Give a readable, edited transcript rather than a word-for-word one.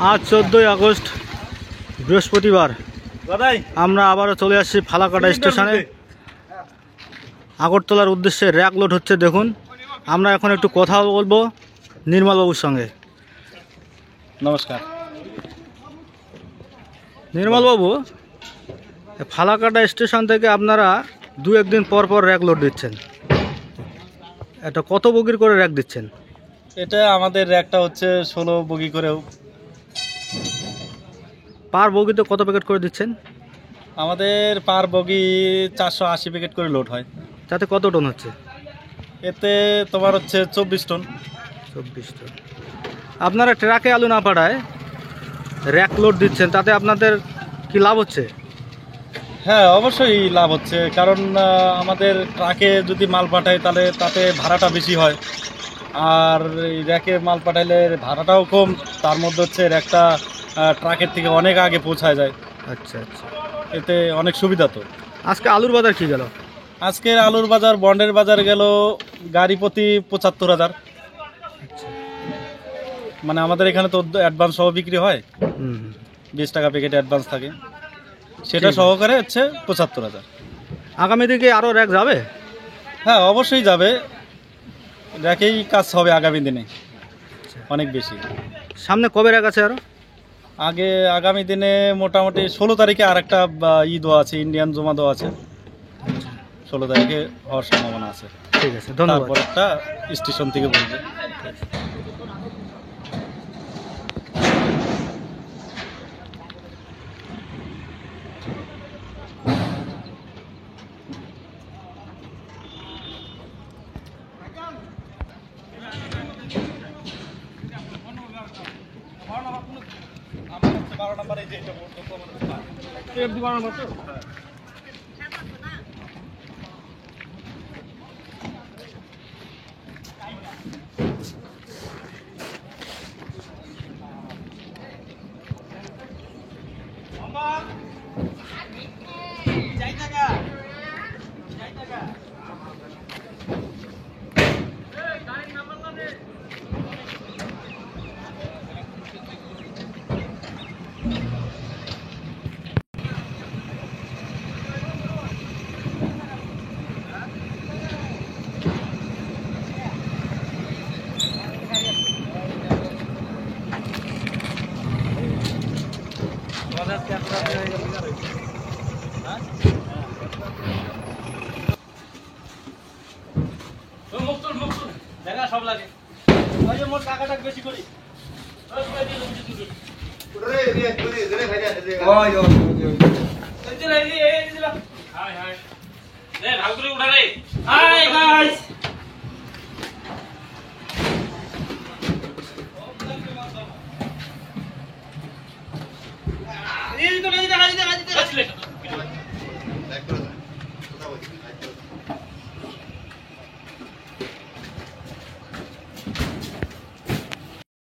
আজ 14ই আগস্ট বৃহস্পতিবার আমরা আবারও চলে আসছি ফালাকাটা স্টেশনে। আগরতলার উদ্দেশ্যে র্যাক লোড হচ্ছে। দেখুন, আমরা এখন একটু কথা বলবো নির্মলবাবুর সঙ্গে। নমস্কার। নির্মলবাবু, ফালাকাটা স্টেশন থেকে আপনারা দু একদিন পর পর র্যাক লোড দিচ্ছেন, এটা কত বগির করে র্যাক দিচ্ছেন? এটা আমাদের র্যাকটা হচ্ছে 16 বগি করেও। পার বগিতে কত প্যাকেট করে দিচ্ছেন? আমাদের পার বগি 480 প্যাকেট করে লোড হয়। তাতে কত টন হচ্ছে? এতে তোমার হচ্ছে 24 টন। 24 টন। আপনারা ট্রাকে আলু না পাঠায় র্যাক লোড দিচ্ছেন, তাতে আপনাদের কি লাভ হচ্ছে? হ্যাঁ, অবশ্যই লাভ হচ্ছে, কারণ আমাদের ট্রাকে যদি মাল পাঠায় তাহলে তাতে ভাড়াটা বেশি হয়, আর এই র্যাকে মাল পাঠাইলে ভাড়াটাও কম, তার মধ্যে হচ্ছে র্যাকটা ট্রাকের থেকে অনেক আগে পৌঁছায় যায়। আচ্ছা আচ্ছা, এতে অনেক সুবিধা। তো আজকে আলুর বাজার কি গেল? আজকের আলুর বাজার, বন্ডের বাজার গেল গাড়ি প্রতি 75,000। মানে আমাদের এখানে তো অ্যাডভান্স সহ বিক্রি হয়, 20 টাকা প্যাকেট অ্যাডভান্স থাকে, সেটা সহকারে হচ্ছে 75,000। আগামী দিকে আরও র্যাক যাবে? হ্যাঁ, অবশ্যই যাবে, র্যাকেই কাজ হবে আগামী দিনে অনেক বেশি। সামনে কবে র্যাক আছে আরও? আগামী দিনে মোটামুটি 16 তারিখে আর একটা দেওয়া আছে, ইন্ডিয়ান জমা দেওয়া আছে, 16 তারিখে হওয়ার সম্ভাবনা আছে। ঠিক আছে, ধন্যবাদ। তারপর একটা স্টেশন থেকে বলবে। সব লাগে মোট টাকাটা বেশি করি। দেখা